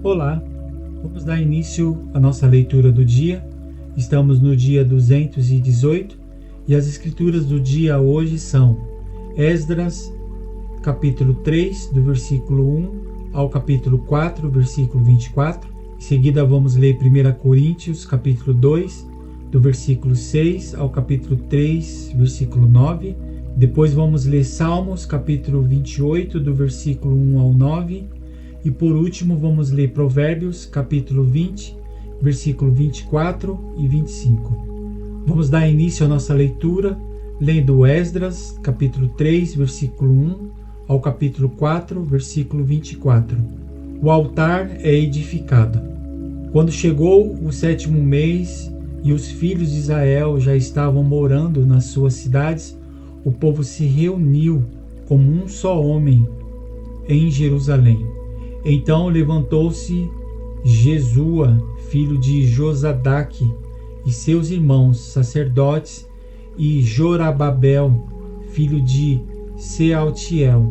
Olá, vamos dar início à nossa leitura do dia. Estamos no dia 218 e as escrituras do dia hoje são Esdras, capítulo 3, do versículo 1 ao capítulo 4, versículo 24. Em seguida vamos ler 1 Coríntios, capítulo 2, do versículo 6 ao capítulo 3, versículo 9. Depois vamos ler Salmos, capítulo 28, do versículo 1 ao 9. E por último vamos ler Provérbios, capítulo 20, versículo 24 e 25. Vamos dar início à nossa leitura lendo Esdras, capítulo 3, versículo 1 ao capítulo 4, versículo 24. O altar é edificado. Quando chegou o 7º mês e os filhos de Israel já estavam morando nas suas cidades, o povo se reuniu como um só homem em Jerusalém. Então levantou-se Jesua, filho de Josadaque, e seus irmãos sacerdotes, e Jorababel, filho de Sealtiel,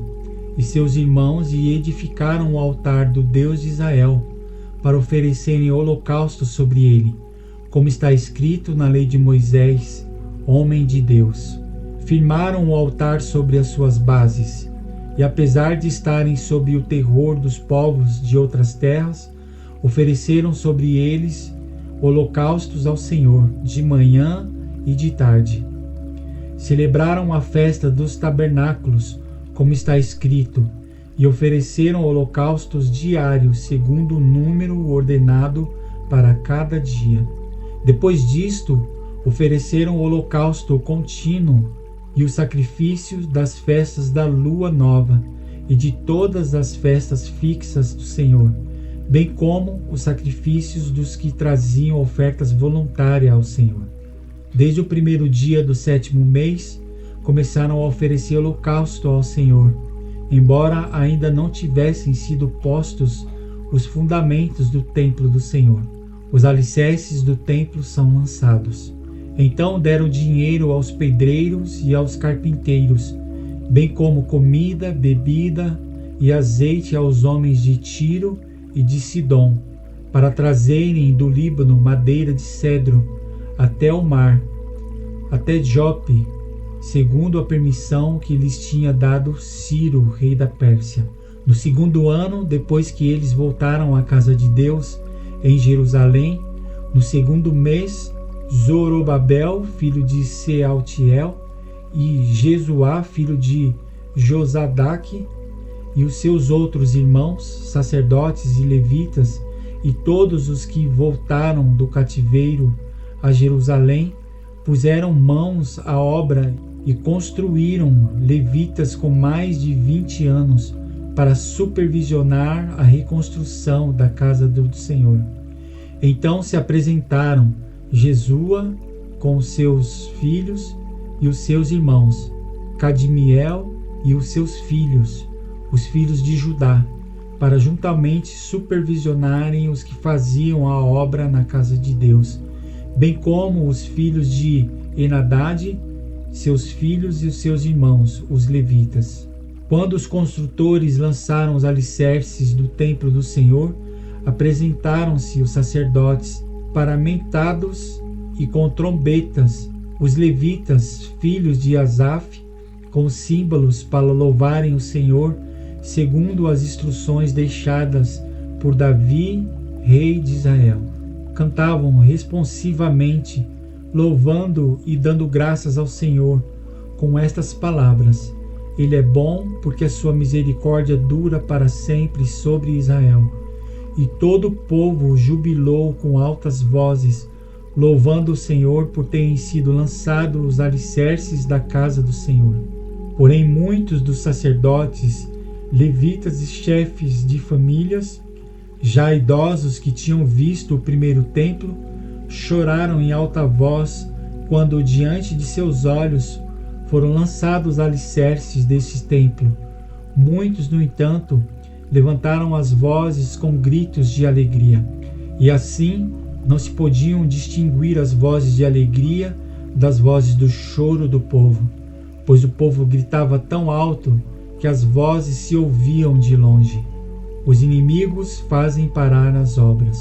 e seus irmãos, e edificaram o altar do Deus de Israel, para oferecerem holocausto sobre ele, como está escrito na lei de Moisés, homem de Deus. Firmaram o altar sobre as suas bases, e apesar de estarem sob o terror dos povos de outras terras, ofereceram sobre eles holocaustos ao Senhor, de manhã e de tarde. Celebraram a festa dos tabernáculos, como está escrito, e ofereceram holocaustos diários, segundo o número ordenado para cada dia. Depois disto, ofereceram o holocausto contínuo e os sacrifícios das festas da lua nova e de todas as festas fixas do Senhor, bem como os sacrifícios dos que traziam ofertas voluntárias ao Senhor. Desde o primeiro dia do 7º mês, começaram a oferecer holocausto ao Senhor, embora ainda não tivessem sido postos os fundamentos do templo do Senhor. Os alicerces do templo são lançados. Então deram dinheiro aos pedreiros e aos carpinteiros, bem como comida, bebida e azeite aos homens de Tiro e de Sidom, para trazerem do Líbano madeira de cedro até o mar, até Jope, segundo a permissão que lhes tinha dado Ciro, rei da Pérsia. No 2º ano, depois que eles voltaram à casa de Deus, em Jerusalém, no 2º mês, Zorobabel, filho de Sealtiel, e Jesuá, filho de Josadaque, e os seus outros irmãos, sacerdotes e levitas, e todos os que voltaram do cativeiro a Jerusalém, puseram mãos à obra e construíram levitas com mais de 20 anos para supervisionar a reconstrução da casa do Senhor. Então se apresentaram Jesua com os seus filhos e os seus irmãos, Cadmiel e os seus filhos, os filhos de Judá, para juntamente supervisionarem os que faziam a obra na casa de Deus, bem como os filhos de Enadad, seus filhos e os seus irmãos, os levitas. Quando os construtores lançaram os alicerces do templo do Senhor, apresentaram-se os sacerdotes paramentados e com trombetas, os levitas, filhos de Asaf, com símbolos para louvarem o Senhor, segundo as instruções deixadas por Davi, rei de Israel. Cantavam responsivamente, louvando e dando graças ao Senhor, com estas palavras: Ele é bom, porque a sua misericórdia dura para sempre sobre Israel. E todo o povo jubilou com altas vozes, louvando o Senhor por terem sido lançados os alicerces da casa do Senhor. Porém, muitos dos sacerdotes, levitas e chefes de famílias, já idosos que tinham visto o primeiro templo, choraram em alta voz quando diante de seus olhos foram lançados os alicerces deste templo. Muitos, no entanto, levantaram as vozes com gritos de alegria, e assim não se podiam distinguir as vozes de alegria das vozes do choro do povo, pois o povo gritava tão alto que as vozes se ouviam de longe. Os inimigos fazem parar as obras.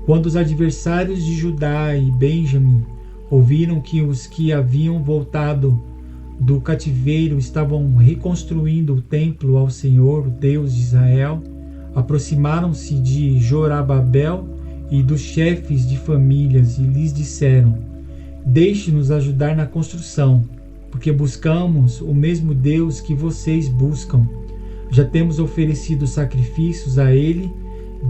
Quando os adversários de Judá e Benjamim ouviram que os que haviam voltado do cativeiro estavam reconstruindo o templo ao Senhor, o Deus de Israel, aproximaram-se de Zorobabel e dos chefes de famílias e lhes disseram: Deixe-nos ajudar na construção, porque buscamos o mesmo Deus que vocês buscam. Já temos oferecido sacrifícios a ele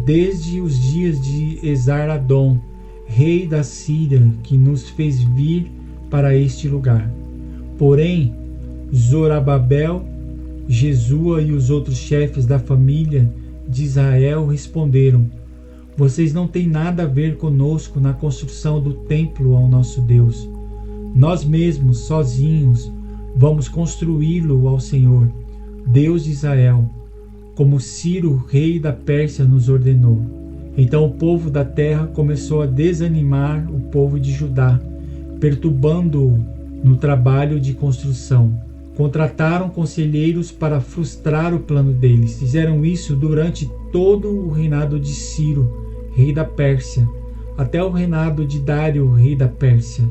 desde os dias de Esar-Adom, rei da Síria, que nos fez vir para este lugar. Porém, Zorobabel, Jesua e os outros chefes da família de Israel responderam: Vocês não têm nada a ver conosco na construção do templo ao nosso Deus. Nós mesmos, sozinhos, vamos construí-lo ao Senhor, Deus de Israel, como Ciro, rei da Pérsia, nos ordenou. Então o povo da terra começou a desanimar o povo de Judá, perturbando-o no trabalho de construção. Contrataram conselheiros para frustrar o plano deles. Fizeram isso durante todo o reinado de Ciro, rei da Pérsia, até o reinado de Dário, rei da Pérsia.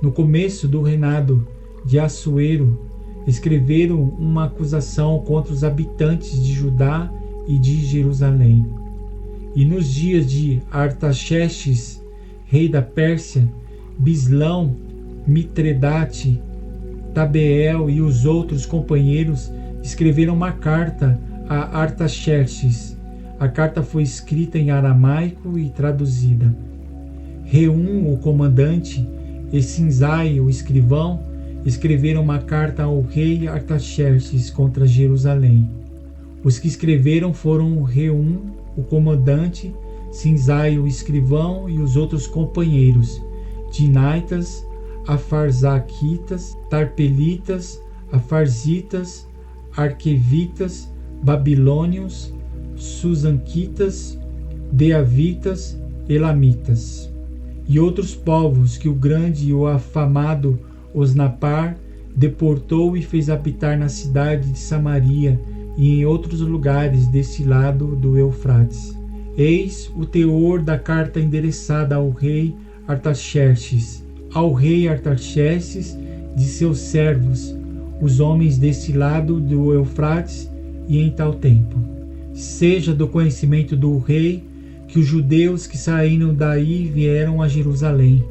No começo do reinado de Assuero, escreveram uma acusação contra os habitantes de Judá e de Jerusalém. E nos dias de Artaxerxes, rei da Pérsia, Bislão, Mitredate, Tabeel e os outros companheiros escreveram uma carta a Artaxerxes. A carta foi escrita em aramaico e traduzida. Reum, o comandante, e Sinzai, o escrivão, escreveram uma carta ao rei Artaxerxes contra Jerusalém. Os que escreveram foram Reum, o comandante, Sinzai, o escrivão e os outros companheiros, Dinaitas, Afarzaquitas, Tarpelitas, Afarzitas, Arquevitas, Babilônios, Susanquitas, Deavitas, Elamitas, e outros povos que o grande e o afamado Osnapar deportou e fez habitar na cidade de Samaria e em outros lugares desse lado do Eufrates. Eis o teor da carta endereçada ao rei Artaxerxes. Ao rei Artaxerxes, de seus servos, os homens desse lado do Eufrates e em tal tempo. Seja do conhecimento do rei que os judeus que saíram daí vieram a Jerusalém.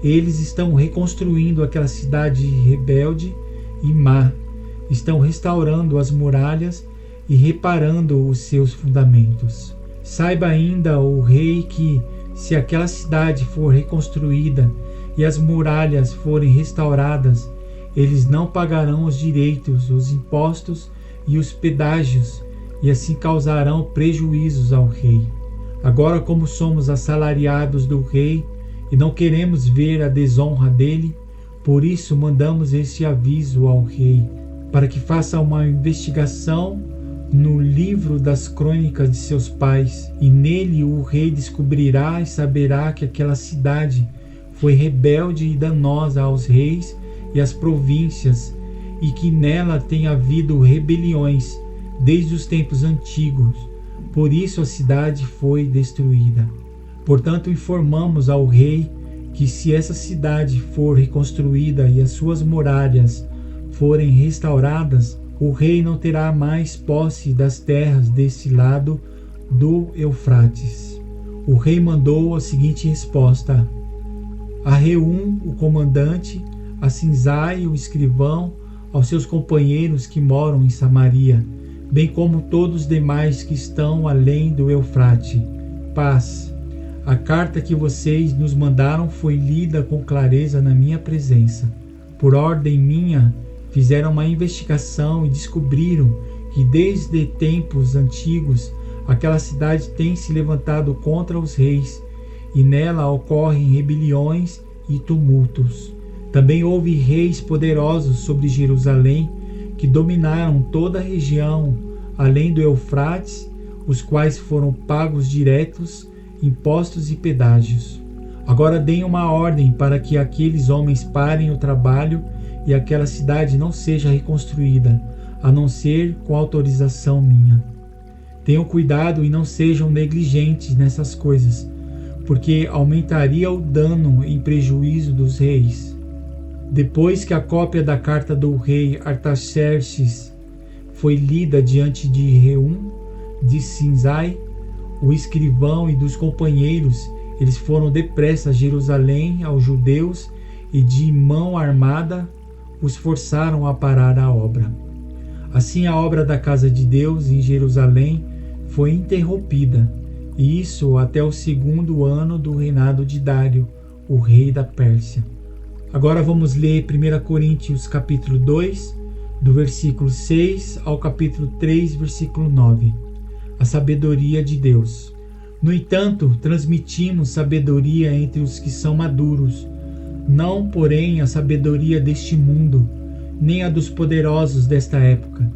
Eles estão reconstruindo aquela cidade rebelde e má. Estão restaurando as muralhas e reparando os seus fundamentos. Saiba ainda, o rei, que se aquela cidade for reconstruída e as muralhas forem restauradas, eles não pagarão os direitos, os impostos e os pedágios, e assim causarão prejuízos ao rei. Agora, como somos assalariados do rei e não queremos ver a desonra dele, por isso mandamos este aviso ao rei, para que faça uma investigação no livro das crônicas de seus pais, e nele o rei descobrirá e saberá que aquela cidade foi rebelde e danosa aos reis e às províncias, e que nela tem havido rebeliões desde os tempos antigos. Por isso a cidade foi destruída. Portanto, informamos ao rei que se essa cidade for reconstruída e as suas muralhas forem restauradas, o rei não terá mais posse das terras desse lado do Eufrates. O rei mandou a seguinte resposta: a Reum, o comandante, a Sinzai, o escrivão, aos seus companheiros que moram em Samaria, bem como todos os demais que estão além do Eufrate. Paz. A carta que vocês nos mandaram foi lida com clareza na minha presença. Por ordem minha, fizeram uma investigação e descobriram que desde tempos antigos aquela cidade tem se levantado contra os reis, e nela ocorrem rebeliões e tumultos. Também houve reis poderosos sobre Jerusalém que dominaram toda a região além do Eufrates, os quais foram pagos diretos, impostos e pedágios. Agora deem uma ordem para que aqueles homens parem o trabalho e aquela cidade não seja reconstruída, a não ser com autorização minha. Tenham cuidado e não sejam negligentes nessas coisas, porque aumentaria o dano em prejuízo dos reis. Depois que a cópia da carta do rei Artaxerxes foi lida diante de Reum de Sinzai, o escrivão, e dos companheiros, eles foram depressa a Jerusalém aos judeus e de mão armada os forçaram a parar a obra. Assim a obra da casa de Deus em Jerusalém foi interrompida, e isso até o 2º ano do reinado de Dário, o rei da Pérsia. Agora vamos ler 1 Coríntios capítulo 2, do versículo 6 ao capítulo 3, versículo 9. A sabedoria de Deus. No entanto, transmitimos sabedoria entre os que são maduros, não, porém, a sabedoria deste mundo, nem a dos poderosos desta época,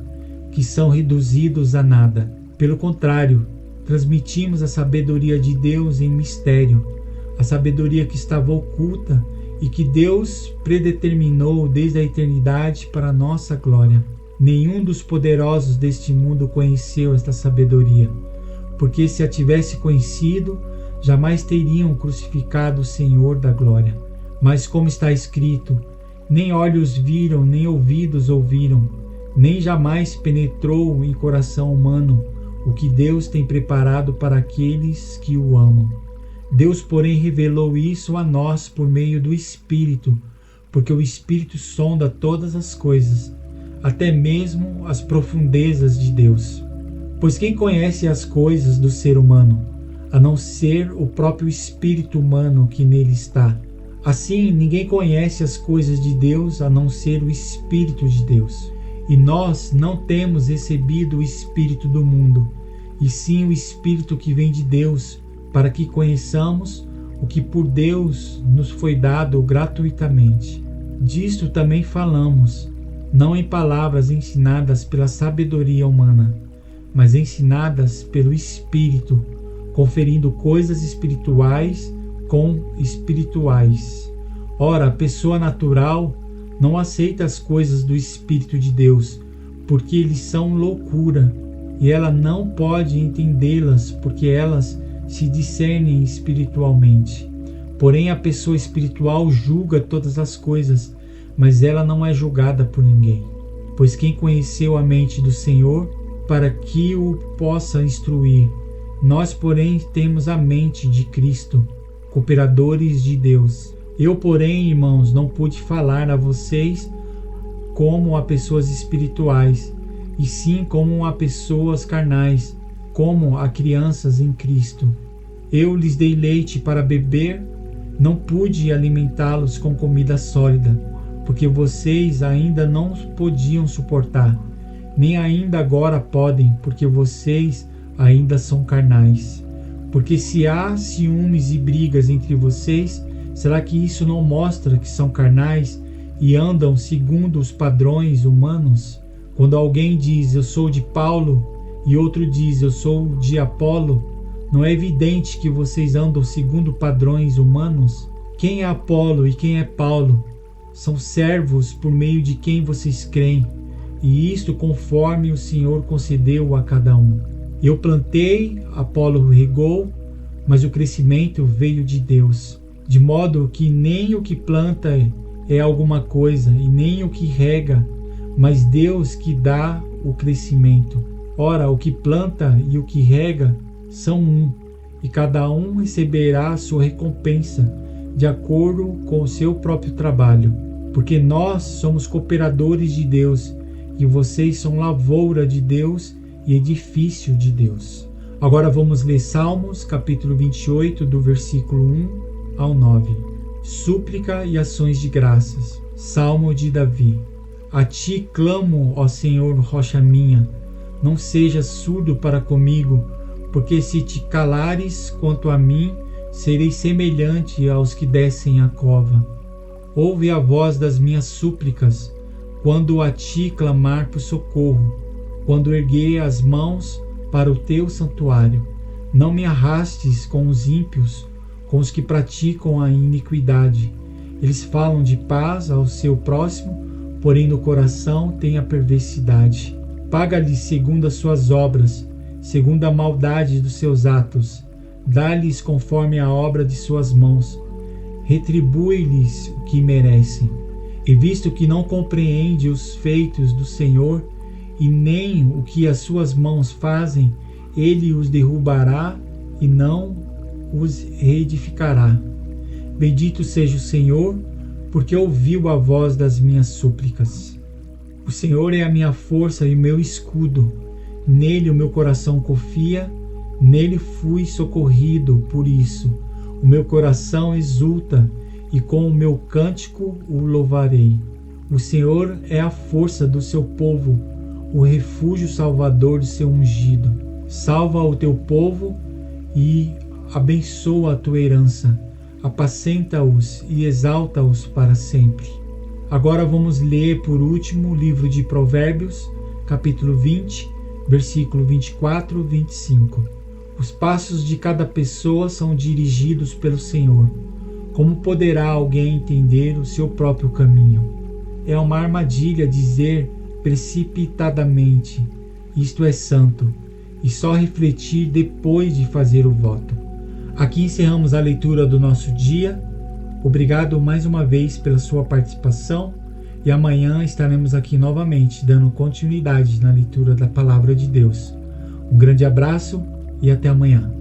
que são reduzidos a nada. Pelo contrário, transmitimos a sabedoria de Deus em mistério, a sabedoria que estava oculta e que Deus predeterminou desde a eternidade para a nossa glória. Nenhum dos poderosos deste mundo conheceu esta sabedoria, porque se a tivesse conhecido, jamais teriam crucificado o Senhor da glória. Mas como está escrito, nem olhos viram, nem ouvidos ouviram, nem jamais penetrou em coração humano o que Deus tem preparado para aqueles que o amam. Deus, porém, revelou isso a nós por meio do Espírito, porque o Espírito sonda todas as coisas, até mesmo as profundezas de Deus. Pois quem conhece as coisas do ser humano, a não ser o próprio espírito humano que nele está? Assim, ninguém conhece as coisas de Deus a não ser o Espírito de Deus. E nós não temos recebido o Espírito do mundo, e sim o Espírito que vem de Deus, para que conheçamos o que por Deus nos foi dado gratuitamente. Disto também falamos, não em palavras ensinadas pela sabedoria humana, mas ensinadas pelo Espírito, conferindo coisas espirituais com espirituais. Ora, a pessoa natural não aceita as coisas do Espírito de Deus, porque eles são loucura, e ela não pode entendê-las, porque elas se discernem espiritualmente. Porém, a pessoa espiritual julga todas as coisas, mas ela não é julgada por ninguém. Pois quem conheceu a mente do Senhor, para que o possa instruir? Nós, porém, temos a mente de Cristo, cooperadores de Deus. Eu, porém, irmãos, não pude falar a vocês como a pessoas espirituais, e sim como a pessoas carnais, como a crianças em Cristo. Eu lhes dei leite para beber, não pude alimentá-los com comida sólida, porque vocês ainda não podiam suportar, nem ainda agora podem, porque vocês ainda são carnais. Porque se há ciúmes e brigas entre vocês, será que isso não mostra que são carnais e andam segundo os padrões humanos? Quando alguém diz, eu sou de Paulo, e outro diz, eu sou de Apolo, não é evidente que vocês andam segundo padrões humanos? Quem é Apolo e quem é Paulo? São servos por meio de quem vocês creem, e isto conforme o Senhor concedeu a cada um. Eu plantei, Apolo regou, mas o crescimento veio de Deus. De modo que nem o que planta é alguma coisa, e nem o que rega, mas Deus que dá o crescimento. Ora, o que planta e o que rega são um, e cada um receberá a sua recompensa, de acordo com o seu próprio trabalho. Porque nós somos cooperadores de Deus, e vocês são lavoura de Deus e edifício de Deus. Agora vamos ler Salmos, capítulo 28, do versículo 1 ao 9. Súplica e ações de graças. Salmo de Davi. A ti clamo, ó Senhor, rocha minha, não sejas surdo para comigo, porque se te calares quanto a mim, serei semelhante aos que descem a cova. Ouve a voz das minhas súplicas, quando a ti clamar por socorro, quando erguer as mãos para o teu santuário. Não me arrastes com os ímpios, com os que praticam a iniquidade. Eles falam de paz ao seu próximo, porém no coração tem a perversidade. Paga-lhes segundo as suas obras, segundo a maldade dos seus atos. Dá-lhes conforme a obra de suas mãos. Retribui-lhes o que merecem. E visto que não compreende os feitos do Senhor, e nem o que as suas mãos fazem, ele os derrubará e não os reedificará. Bendito seja o Senhor, porque ouviu a voz das minhas súplicas. O Senhor é a minha força e o meu escudo. Nele o meu coração confia, nele fui socorrido, por isso o meu coração exulta e com o meu cântico o louvarei. O Senhor é a força do seu povo, o refúgio salvador do seu ungido. Salva o teu povo e abençoa a tua herança. Apacenta-os e exalta-os para sempre. Agora vamos ler por último o livro de Provérbios, capítulo 20, versículo 24 e 25. Os passos de cada pessoa são dirigidos pelo Senhor. Como poderá alguém entender o seu próprio caminho? É uma armadilha dizer precipitadamente, isto é santo, e só refletir depois de fazer o voto. Aqui encerramos a leitura do nosso dia. Obrigado mais uma vez pela sua participação e amanhã estaremos aqui novamente dando continuidade na leitura da Palavra de Deus. Um grande abraço e até amanhã.